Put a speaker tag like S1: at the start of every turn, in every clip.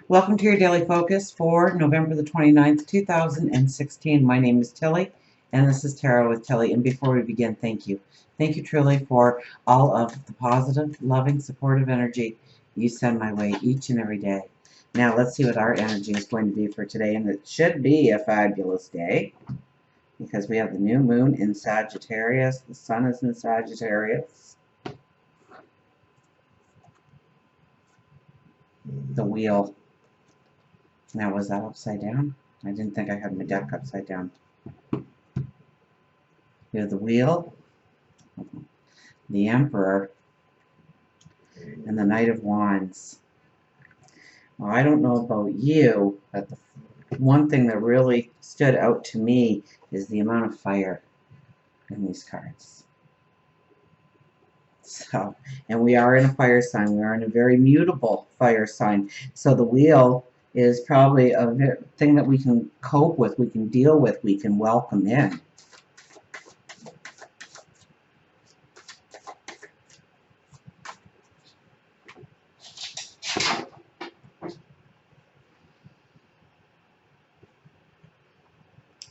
S1: Welcome to your daily focus for November the 29th, 2016. My name is Tilly, and this is Tarot with Tilly. And before we begin, thank you. Thank you truly for all of the positive, loving, supportive energy you send my way each and every day. Now, let's see what our energy is going to be for today. And it should be a fabulous day because we have the new moon in Sagittarius. The sun is in Sagittarius. The wheel. Now, was that upside down? I didn't think I had my deck upside down. We have the wheel, the Emperor, and the Knight of Wands. Well, I don't know about you, but the one thing that really stood out to me is the amount of fire in these cards. So, and we are in a fire sign. We are in a very mutable fire sign. So the wheel is probably a thing that we can cope with, we can deal with, we can welcome in.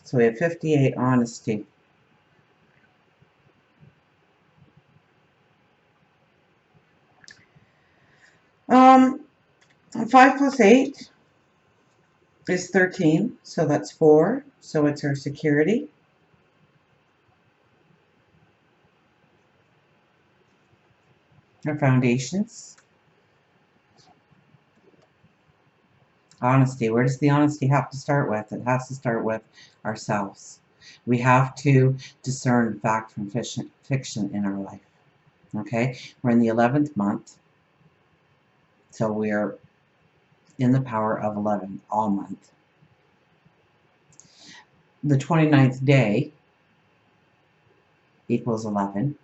S1: So we have 58, honesty. Um, 5 plus 8 is 13, so that's 4, so it's our security. Our foundations. Honesty. Where does the honesty have to start with? It has to start with ourselves. We have to discern fact from fiction in our life. Okay? We're in the 11th month, so we're in the power of 11 all month. The 29th day equals 11.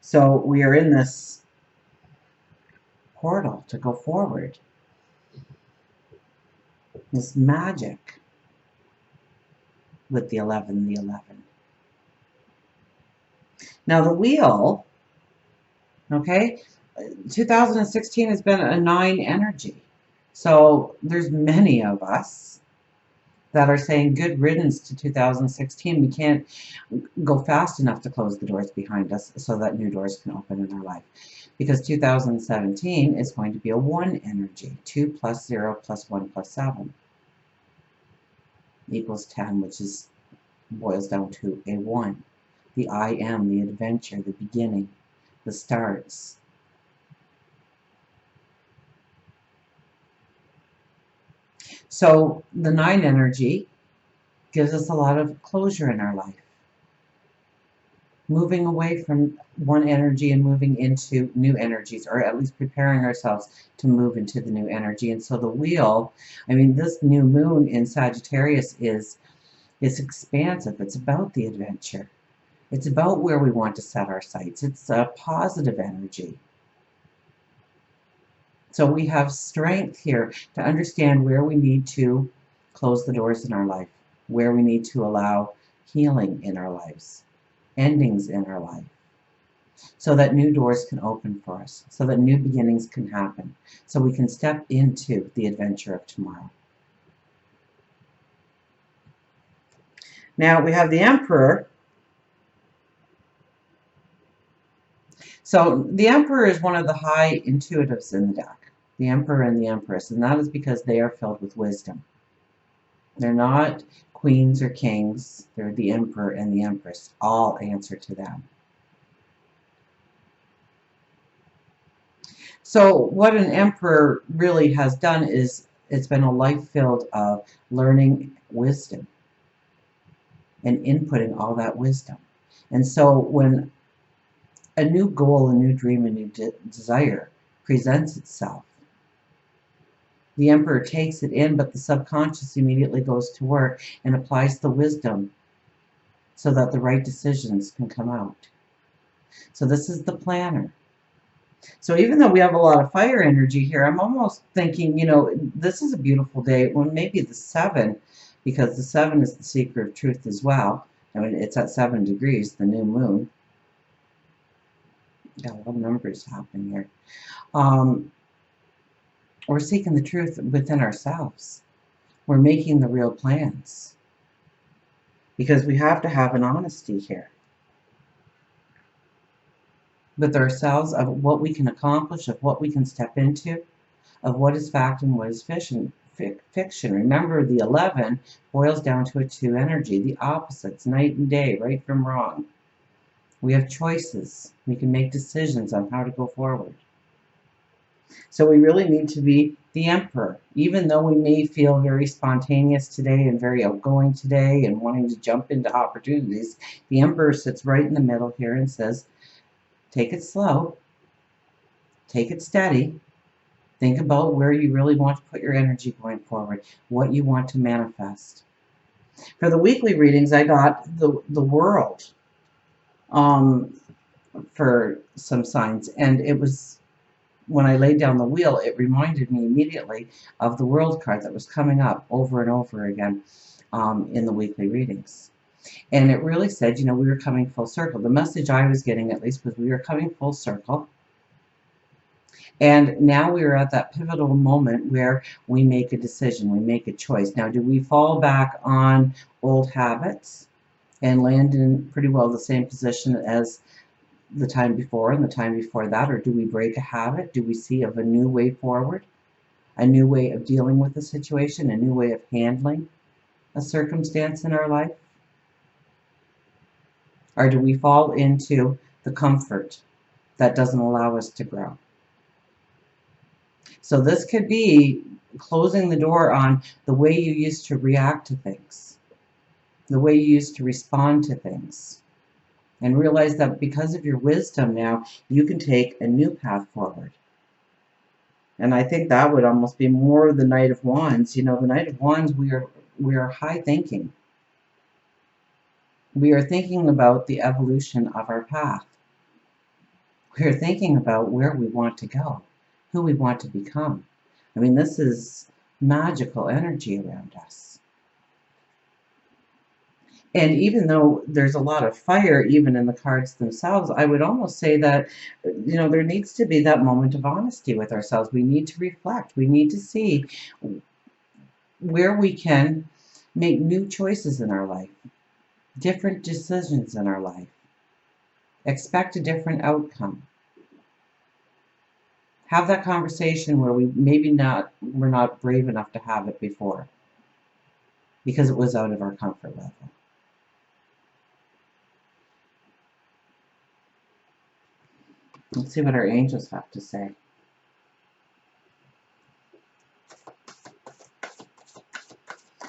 S1: So we are in this portal to go forward. This magic with the 11. Now the wheel, okay, 2016 has been a 9 energy. So there's many of us that are saying good riddance to 2016. We can't go fast enough to close the doors behind us so that new doors can open in our life. Because 2017 is going to be a 1 energy. 2 plus 0 plus 1 plus 7 equals 10, which is boils down to a 1. The I am, the adventure, the beginning, the starts. So the 9 energy gives us a lot of closure in our life. Moving away from one energy and moving into new energies, or at least preparing ourselves to move into the new energy. And so the wheel, I mean, this new moon in Sagittarius is expansive. It's about the adventure. It's about where we want to set our sights. It's a positive energy. So we have strength here to understand where we need to close the doors in our life, where we need to allow healing in our lives, endings in our life, so that new doors can open for us, so that new beginnings can happen, so we can step into the adventure of tomorrow. Now we have the Emperor. So the Emperor is one of the high intuitives in the deck. The Emperor and the Empress, and that is because they are filled with wisdom. They're not queens or kings. They're the Emperor and the Empress. All answer to them. So what an Emperor really has done is it's been a life filled of learning wisdom and inputting all that wisdom. And so when a new goal, a new dream, a new desire presents itself, the Emperor takes it in, but the subconscious immediately goes to work and applies the wisdom so that the right decisions can come out. So this is the planner. So even though we have a lot of fire energy here, I'm almost thinking, you know, this is a beautiful day. Well, maybe the 7, because the 7 is the seeker of truth as well. I mean, it's at 7 degrees, the new moon. Got a lot of numbers happening here. We're seeking the truth within ourselves. We're making the real plans. Because we have to have an honesty here with ourselves of what we can accomplish, of what we can step into, of what is fact and what is fiction. Remember, the 11 boils down to a 2 energy, the opposites, night and day, right from wrong. We have choices. We can make decisions on how to go forward. So we really need to be the emperor. Even though we may feel very spontaneous today and very outgoing today and wanting to jump into opportunities, the emperor sits right in the middle here and says, take it slow, take it steady, think about where you really want to put your energy going forward, what you want to manifest. For the weekly readings, I got the world for some signs, and it was, when I laid down the wheel, it reminded me immediately of the world card that was coming up over and over again in the weekly readings. And it really said, you know, we were coming full circle. The message I was getting, at least, was we were coming full circle. And now we are at that pivotal moment where we make a decision, we make a choice. Now, do we fall back on old habits and land in pretty well the same position as the time before and the time before that, or do we break a habit? Do we see of a new way forward, a new way of dealing with the situation, a new way of handling a circumstance in our life? Or do we fall into the comfort that doesn't allow us to grow? So this could be closing the door on the way you used to react to things, the way you used to respond to things, and realize that because of your wisdom now, you can take a new path forward. And I think that would almost be more the Knight of Wands. You know, the Knight of Wands, we are high thinking. We are thinking about the evolution of our path. We are thinking about where we want to go, who we want to become. I mean, this is magical energy around us. And even though there's a lot of fire even in the cards themselves, I would almost say that, you know, there needs to be that moment of honesty with ourselves. We need to reflect. We need to see where we can make new choices in our life, different decisions in our life, expect a different outcome. Have that conversation where we're not brave enough to have it before because it was out of our comfort level. Let's see what our angels have to say.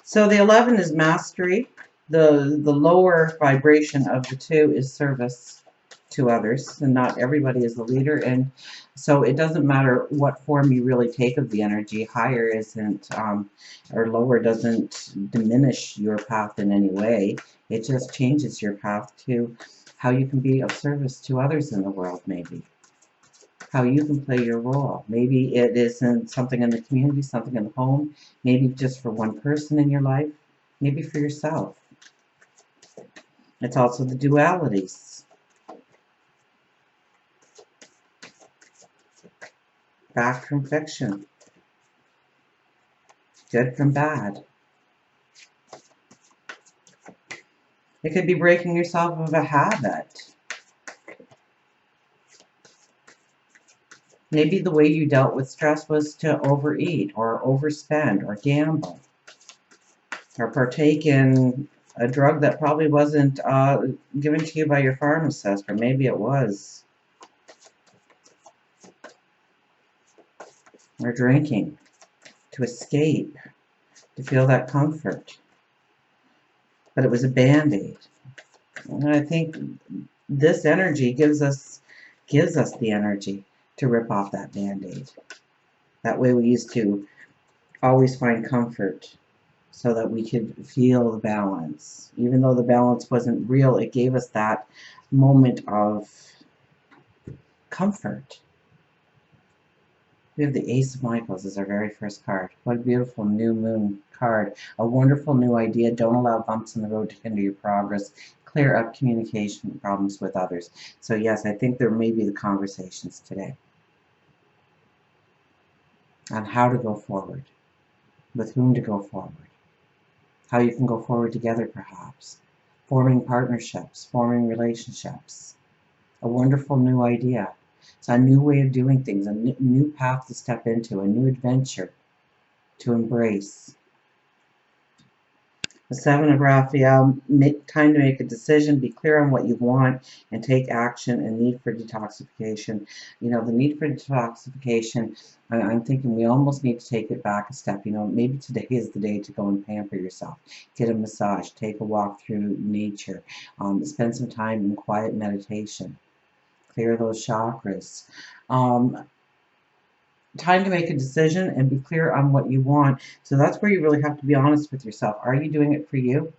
S1: So the 11 is mastery. The lower vibration of the 2 is service to others, and not everybody is the leader. And so it doesn't matter what form you really take of the energy. Higher isn't, or lower doesn't diminish your path in any way. It just changes your path to how you can be of service to others in the world, maybe. How you can play your role. Maybe it isn't something in the community, something in the home, maybe just for one person in your life, maybe for yourself. It's also the dualities. Fact from fiction. Good from bad. It could be breaking yourself of a habit. Maybe the way you dealt with stress was to overeat or overspend or gamble or partake in a drug that probably wasn't given to you by your pharmacist, or maybe it was. Or drinking to escape, to feel that comfort. But it was a band-aid. And I think this energy gives us the energy to rip off that band-aid. That way we used to always find comfort so that we could feel the balance. Even though the balance wasn't real, it gave us that moment of comfort. We have the Ace of Pentacles as our very first card. What a beautiful new moon card. A wonderful new idea. Don't allow bumps in the road to hinder your progress. Clear up communication problems with others. So yes, I think there may be the conversations today. on how to go forward, with whom to go forward, how you can go forward together perhaps, forming partnerships, forming relationships, a wonderful new idea. It's a new way of doing things, a new path to step into, a new adventure to embrace. The Seven of Raphael, time to make a decision, be clear on what you want, and take action, and need for detoxification. You know, the need for detoxification, I'm thinking we almost need to take it back a step. You know, maybe today is the day to go and pamper yourself. Get a massage, take a walk through nature, spend some time in quiet meditation, clear those chakras. Time to make a decision and be clear on what you want. So that's where you really have to be honest with yourself. Are you doing it for you?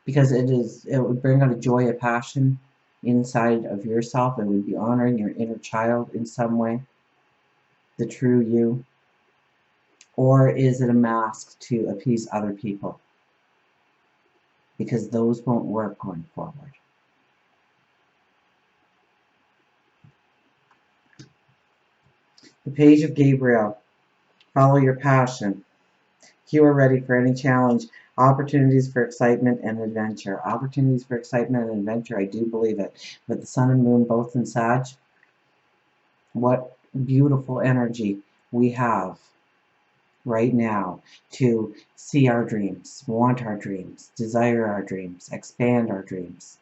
S1: Because it would bring out a joy, a passion inside of yourself. It would be honoring your inner child in some way, the true you. Or is it a mask to appease other people? Because those won't work going forward. The Page of Gabriel. Follow your passion. You are ready for any challenge. Opportunities for excitement and adventure. Opportunities for excitement and adventure, I do believe it. With the sun and moon both in Sag, what beautiful energy we have right now to see our dreams, want our dreams, desire our dreams, expand our dreams.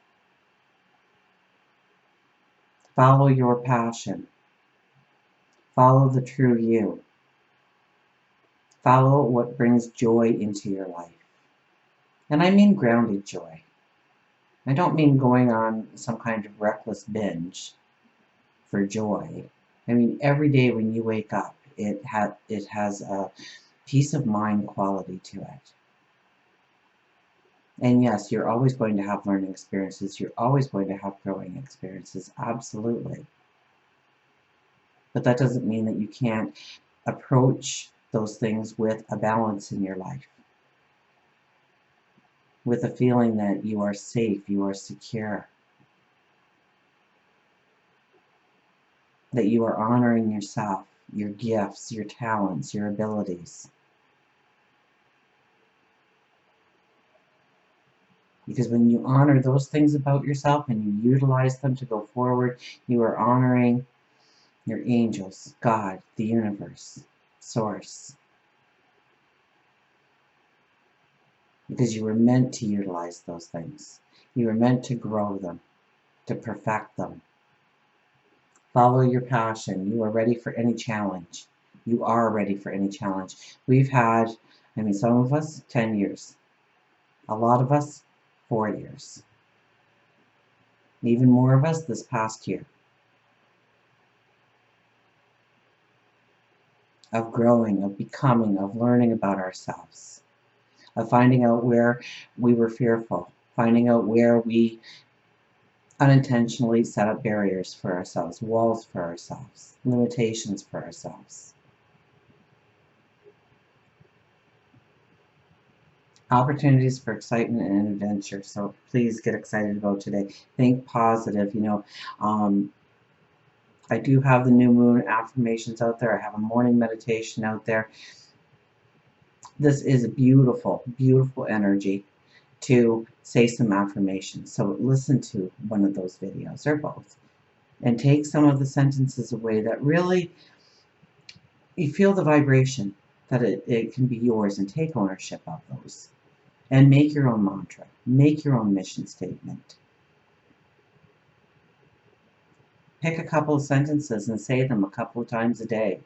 S1: Follow your passion. Follow the true you. Follow what brings joy into your life. And I mean grounded joy. I don't mean going on some kind of reckless binge for joy. I mean every day when you wake up, it has a peace of mind quality to it. And yes, you're always going to have learning experiences. You're always going to have growing experiences. Absolutely. But that doesn't mean that you can't approach those things with a balance in your life. With a feeling that you are safe, you are secure. That you are honoring yourself, your gifts, your talents, your abilities. Because when you honor those things about yourself and you utilize them to go forward, you are honoring your angels, God, the universe, Source. Because you were meant to utilize those things. You were meant to grow them, to perfect them. Follow your passion. You are ready for any challenge. You are ready for any challenge. We've had, some of us, 10 years. A lot of us, 4 years. Even more of us this past year. Of growing, of becoming, of learning about ourselves. Of finding out where we were fearful. Finding out where we unintentionally set up barriers for ourselves, walls for ourselves, limitations for ourselves. Opportunities for excitement and adventure. So please get excited about today. Think positive. I do have the new moon affirmations out there. I have a morning meditation out there. This is a beautiful, beautiful energy to say some affirmations. So listen to one of those videos or both and take some of the sentences away that really you feel the vibration that it can be yours, and take ownership of those and make your own mantra, make your own mission statement. Pick a couple of sentences and say them a couple of times a day.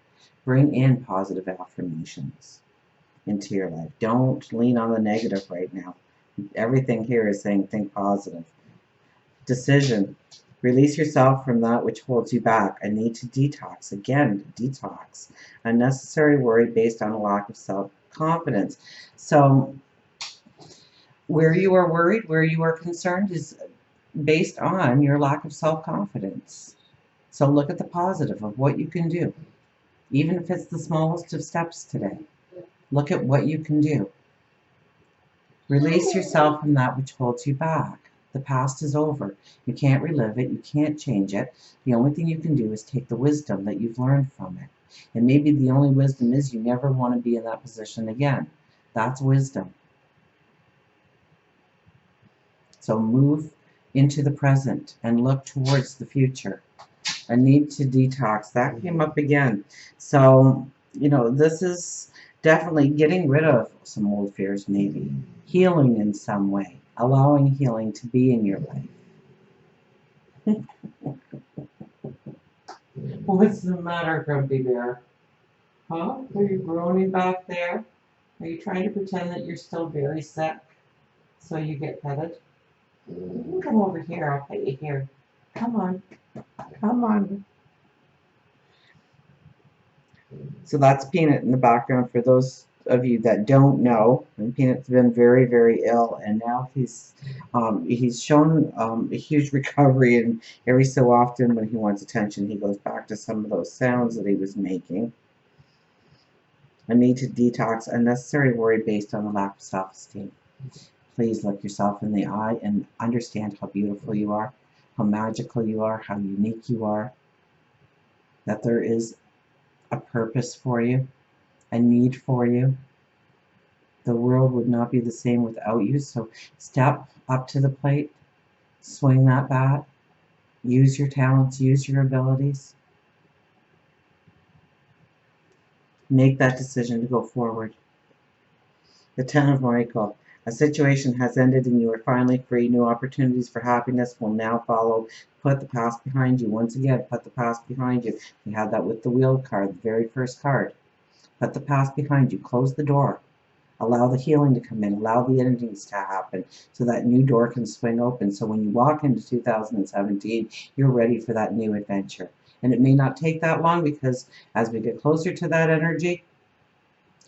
S1: Bring in positive affirmations into your life. Don't lean on the negative right now. Everything here is saying think positive. Decision. Release yourself from that which holds you back. I need to detox. Again, detox. Unnecessary worry based on a lack of self-confidence. So where you are worried, where you are concerned is based on your lack of self-confidence. So look at the positive of what you can do. Even if it's the smallest of steps today. Look at what you can do. Release yourself from that which holds you back. The past is over. You can't relive it. You can't change it. The only thing you can do is take the wisdom that you've learned from it And maybe the only wisdom is you never want to be in that position again. That's wisdom. So move into the present and look towards the future. A need to detox. That came up again. So, this is definitely getting rid of some old fears, maybe. Healing in some way. Allowing healing to be in your life. What's the matter, Grumpy Bear? Huh? Are you groaning back there? Are you trying to pretend that you're still very sick so you get petted? You can come over here. I'll pet you here. Come on. Come on. So that's Peanut in the background for those of you that don't know. And Peanut's been very, very ill, and now he's shown a huge recovery. And every so often, when he wants attention, he goes back to some of those sounds that he was making. A need to detox unnecessary worry based on the lack of self-esteem. Please look yourself in the eye and understand how beautiful you are, how magical you are, how unique you are, that there is a purpose for you, a need for you. The world would not be the same without you, so step up to the plate, swing that bat, use your talents, use your abilities. Make that decision to go forward. The Ten of Michael. A situation has ended and you are finally free. New opportunities for happiness will now follow. Put the past behind you. Once again, put the past behind you. We had that with the wheel card, the very first card. Put the past behind you. Close the door. Allow the healing to come in. Allow the endings to happen so that new door can swing open. So when you walk into 2017, you're ready for that new adventure. And it may not take that long, because as we get closer to that energy,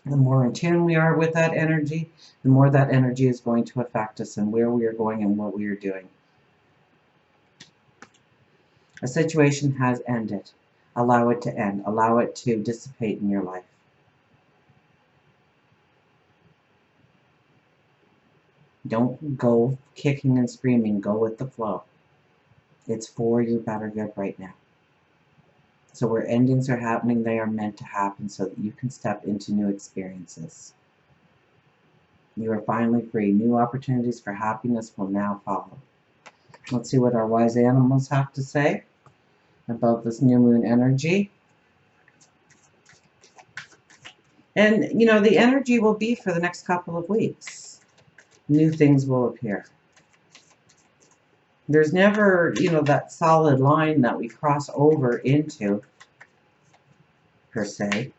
S1: the more in tune we are with that energy, the more that energy is going to affect us and where we are going and what we are doing. A situation has ended. Allow it to end. Allow it to dissipate in your life. Don't go kicking and screaming. Go with the flow. It's for your better good right now. So where endings are happening, they are meant to happen so that you can step into new experiences. You are finally free. New opportunities for happiness will now follow. Let's see what our wise animals have to say about this new moon energy. And, the energy will be for the next couple of weeks. New things will appear. There's never, that solid line that we cross over into, per se.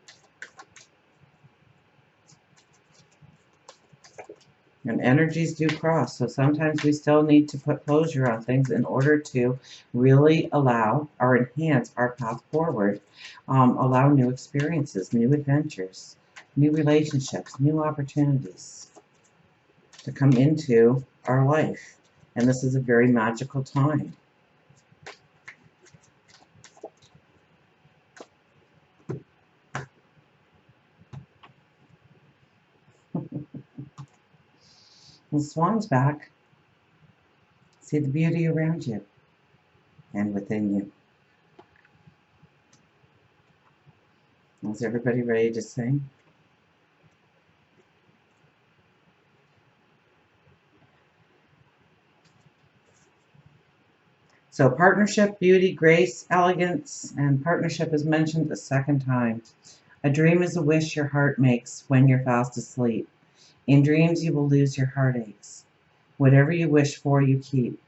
S1: And energies do cross, so sometimes we still need to put closure on things in order to really allow or enhance our path forward, allow new experiences, new adventures, new relationships, new opportunities to come into our life. And this is a very magical time. The swan's back. See the beauty around you and within you. Is everybody ready to sing? So partnership, beauty, grace, elegance, and partnership is mentioned a second time. A dream is a wish your heart makes when you're fast asleep. In dreams you will lose your heartaches. Whatever you wish for, you keep.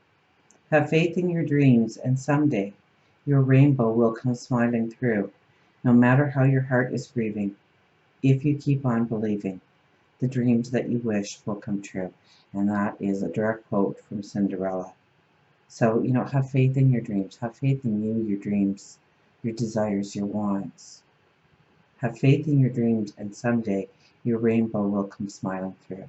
S1: Have faith in your dreams, and someday your rainbow will come smiling through. No matter how your heart is grieving, if you keep on believing, the dreams that you wish will come true. And that is a direct quote from Cinderella. So, have faith in your dreams. Have faith in you, your dreams, your desires, your wants. Have faith in your dreams, and someday your rainbow will come smiling through.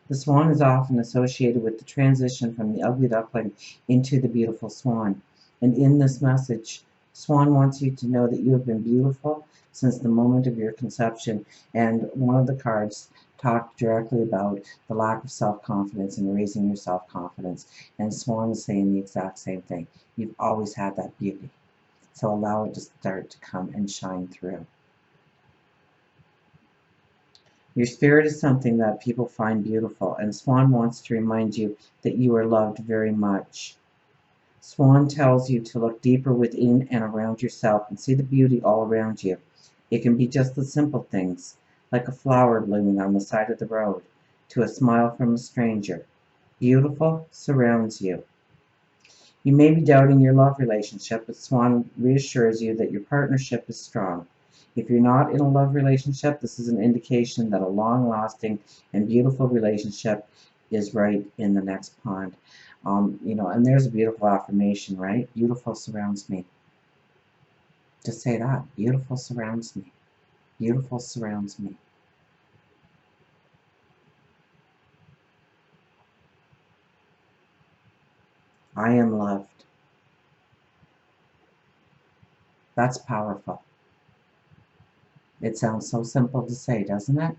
S1: The swan is often associated with the transition from the ugly duckling into the beautiful swan. And in this message, Swan wants you to know that you have been beautiful since the moment of your conception. And one of the cards talked directly about the lack of self-confidence and raising your self-confidence. And Swan is saying the exact same thing. You've always had that beauty. So allow it to start to come and shine through. Your spirit is something that people find beautiful, and Swan wants to remind you that you are loved very much. Swan tells you to look deeper within and around yourself and see the beauty all around you. It can be just the simple things, like a flower blooming on the side of the road, to a smile from a stranger. Beautiful surrounds you. You may be doubting your love relationship, but Swan reassures you that your partnership is strong. If you're not in a love relationship, this is an indication that a long-lasting and beautiful relationship is right in the next pond. And there's a beautiful affirmation, right? Beautiful surrounds me. Just say that. Beautiful surrounds me. Beautiful surrounds me. I am loved. That's powerful. It sounds so simple to say, doesn't it?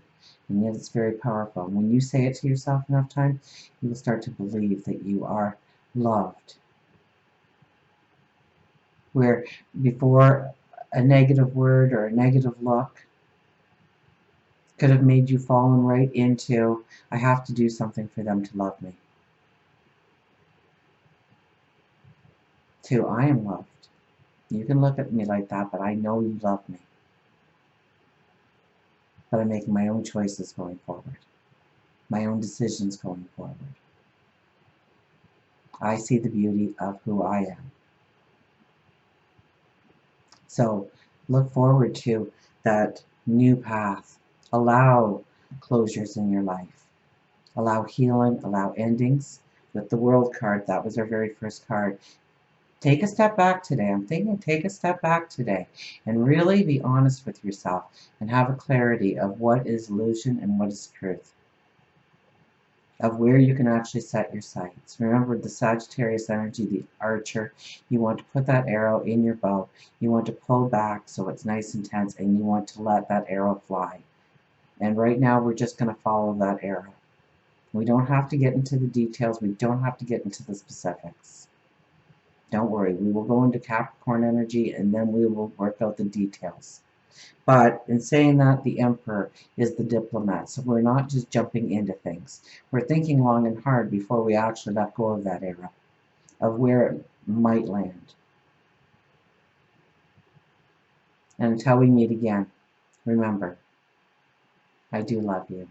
S1: And yet it's very powerful. When you say it to yourself enough times, you will start to believe that you are loved. Where before a negative word or a negative look could have made you fallen right into, I have to do something for them to love me. To, I am loved. You can look at me like that, but I know you love me. But I'm making my own choices going forward. My own decisions going forward. I see the beauty of who I am. So look forward to that new path. Allow closures in your life. Allow healing, allow endings. With the World card, that was our very first card. Take a step back today. I'm thinking take a step back today and really be honest with yourself and have a clarity of what is illusion and what is truth. Of where you can actually set your sights. Remember the Sagittarius energy, the archer. You want to put that arrow in your bow. You want to pull back so it's nice and tense, and you want to let that arrow fly. And right now we're just going to follow that arrow. We don't have to get into the details. We don't have to get into the specifics. Don't worry. We will go into Capricorn energy and then we will work out the details. But in saying that, the Emperor is the diplomat. So we're not just jumping into things. We're thinking long and hard before we actually let go of that arrow, of where it might land. And until we meet again, remember, I do love you.